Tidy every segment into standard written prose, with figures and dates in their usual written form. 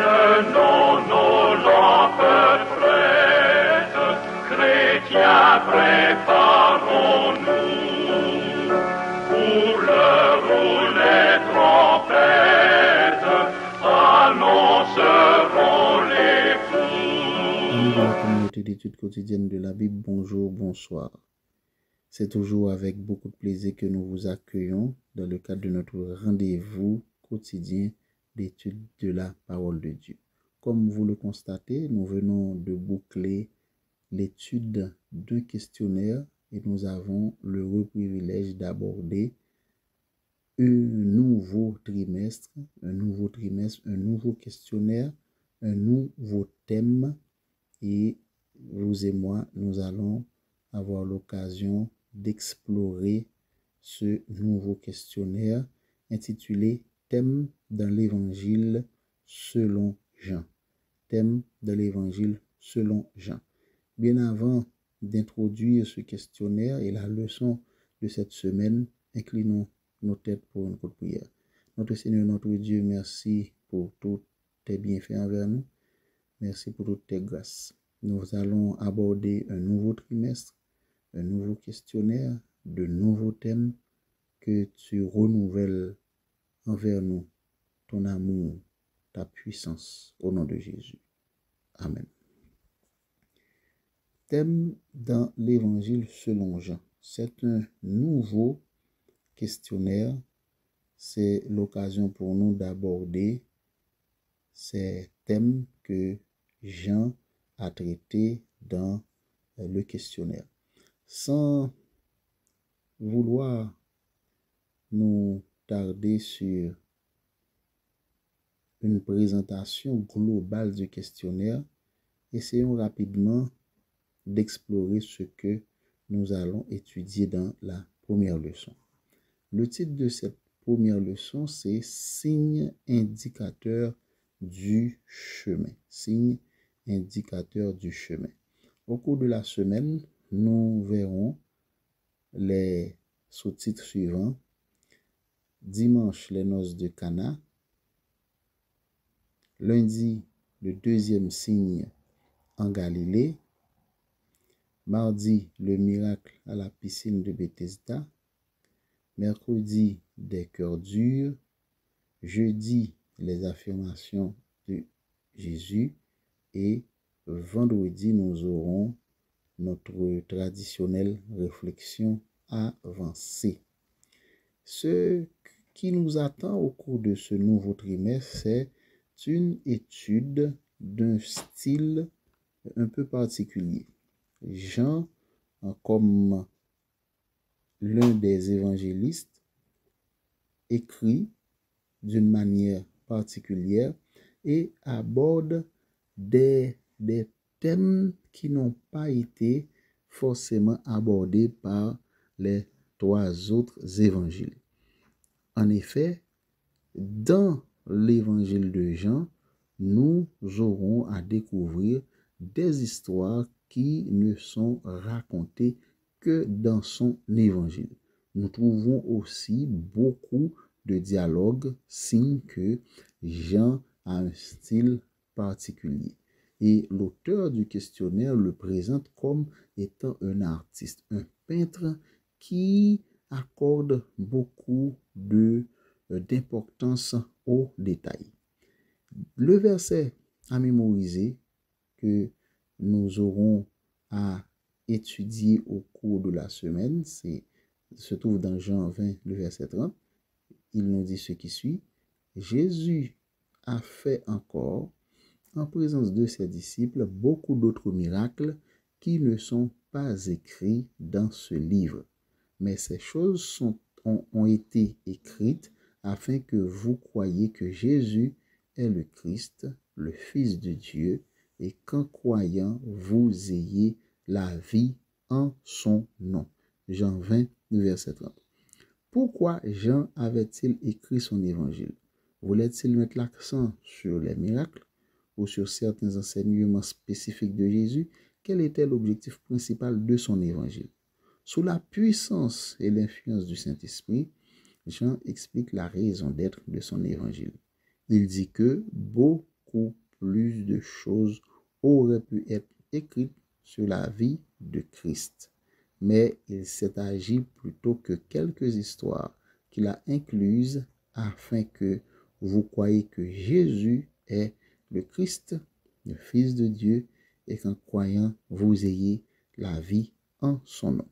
Tenons nos lampes prêtes, chrétiens, préparons-nous. Pour l'heure où les trompettes annonceront l'époux. Amis de la communauté d'études quotidiennes de la Bible, bonjour, bonsoir. C'est toujours avec beaucoup de plaisir que nous vous accueillons dans le cadre de notre rendez-vous quotidien d'études de la parole de Dieu. Comme vous le constatez, nous venons de boucler l'étude d'un questionnaire et nous avons le privilège d'aborder un nouveau trimestre, un nouveau questionnaire, un nouveau thème. Et vous et moi, nous allons avoir l'occasion d'explorer ce nouveau questionnaire intitulé Thème dans l'Évangile selon Jean. Thème de l'Évangile selon Jean. Bien avant d'introduire ce questionnaire et la leçon de cette semaine, inclinons nos têtes pour une courte prière. Notre Seigneur, notre Dieu, merci pour tous tes bienfaits envers nous. Merci pour toutes tes grâces. Nous allons aborder un nouveau trimestre, un nouveau questionnaire, de nouveaux thèmes que tu renouvelles envers nous, ton amour, ta puissance, au nom de Jésus. Amen. Thème dans l'Évangile selon Jean. C'est un nouveau questionnaire. C'est l'occasion pour nous d'aborder ces thèmes que Jean a traités dans le questionnaire. Sans vouloir nous tarder sur une présentation globale du questionnaire, essayons rapidement d'explorer ce que nous allons étudier dans la première leçon. Le titre de cette première leçon, c'est « Signe indicateur du chemin ». Signe indicateur du chemin. Au cours de la semaine, nous verrons les sous-titres suivants. Dimanche, les noces de Cana. Lundi, le deuxième signe en Galilée. Mardi, le miracle à la piscine de Bethesda. Mercredi, des cœurs durs. Jeudi, les affirmations de Jésus. Et vendredi, nous aurons notre traditionnelle réflexion avancée. Ce qui nous attend au cours de ce nouveau trimestre, c'est une étude d'un style un peu particulier. Jean, comme l'un des évangélistes, écrit d'une manière particulière et aborde des thèmes qui n'ont pas été forcément abordés par les trois autres évangiles. En effet, dans l'évangile de Jean, nous aurons à découvrir des histoires qui ne sont racontées que dans son évangile. Nous trouvons aussi beaucoup de dialogues, signe que Jean a un style particulier. Et l'auteur du questionnaire le présente comme étant un artiste, un peintre qui accorde beaucoup d'importance aux détails. Le verset à mémoriser que nous aurons à étudier au cours de la semaine, se trouve dans Jean 20, le verset 30. Il nous dit ce qui suit. Jésus a fait encore, en présence de ses disciples, beaucoup d'autres miracles qui ne sont pas écrits dans ce livre. Mais ces choses ont été écrites afin que vous croyiez que Jésus est le Christ, le Fils de Dieu, et qu'en croyant, vous ayez la vie en son nom. Jean 20, verset 30. Pourquoi Jean avait-il écrit son évangile? Voulait-il mettre l'accent sur les miracles ou sur certains enseignements spécifiques de Jésus? Quel était l'objectif principal de son évangile? Sous la puissance et l'influence du Saint-Esprit, Jean explique la raison d'être de son évangile. Il dit que beaucoup beaucoup plus de choses auraient pu être écrites sur la vie de Christ. Mais il s'est agi plutôt que quelques histoires qu'il a incluses afin que vous croyiez que Jésus est le Christ, le Fils de Dieu, et qu'en croyant, vous ayez la vie en son nom.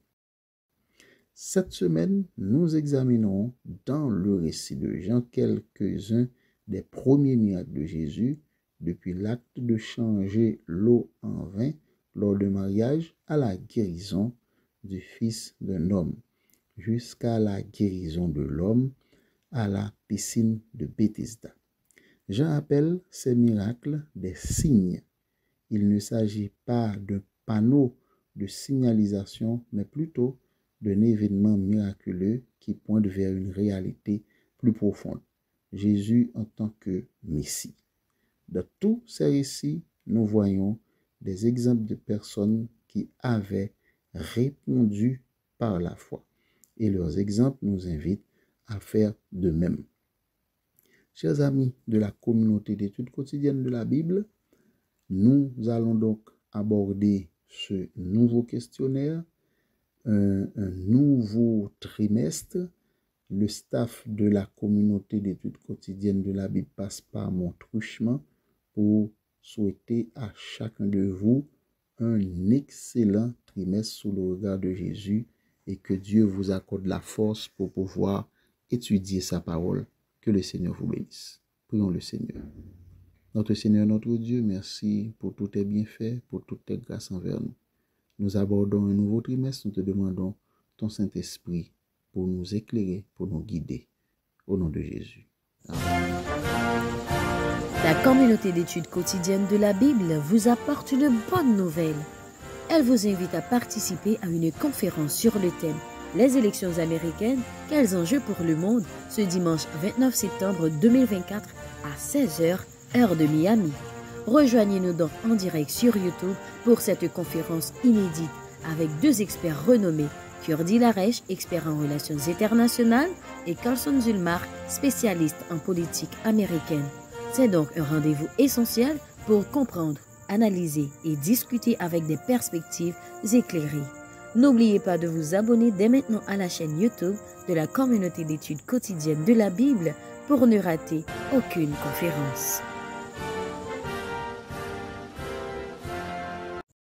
Cette semaine, nous examinerons dans le récit de Jean quelques-uns des premiers miracles de Jésus, depuis l'acte de changer l'eau en vin lors du mariage à la guérison du fils d'un homme, jusqu'à la guérison de l'homme à la piscine de Bethesda. Jean appelle ces miracles des signes. Il ne s'agit pas d'un panneau de signalisation, mais plutôt d'un événement miraculeux qui pointe vers une réalité plus profonde. Jésus en tant que Messie. Dans tous ces récits, nous voyons des exemples de personnes qui avaient répondu par la foi. Et leurs exemples nous invitent à faire de même. Chers amis de la communauté d'études quotidiennes de la Bible, nous allons donc aborder ce nouveau questionnaire, un nouveau trimestre. Le staff de la communauté d'études quotidiennes de la Bible passe par mon truchement pour souhaiter à chacun de vous un excellent trimestre sous le regard de Jésus et que Dieu vous accorde la force pour pouvoir étudier sa parole. Que le Seigneur vous bénisse. Prions le Seigneur. Notre Seigneur, notre Dieu, merci pour tous tes bienfaits, pour toutes tes grâces envers nous. Nous abordons un nouveau trimestre, nous te demandons ton Saint-Esprit pour nous éclairer, pour nous guider. Au nom de Jésus. Amen. La communauté d'études quotidiennes de la Bible vous apporte une bonne nouvelle. Elle vous invite à participer à une conférence sur le thème « Les élections américaines, quels enjeux pour le monde ?» ce dimanche 29 septembre 2024 à 16h, heure de Miami. Rejoignez-nous donc en direct sur YouTube pour cette conférence inédite avec deux experts renommés, Kurdi Laresh, expert en relations internationales, et Carlson Zulmar, spécialiste en politique américaine. C'est donc un rendez-vous essentiel pour comprendre, analyser et discuter avec des perspectives éclairées. N'oubliez pas de vous abonner dès maintenant à la chaîne YouTube de la communauté d'études quotidiennes de la Bible pour ne rater aucune conférence.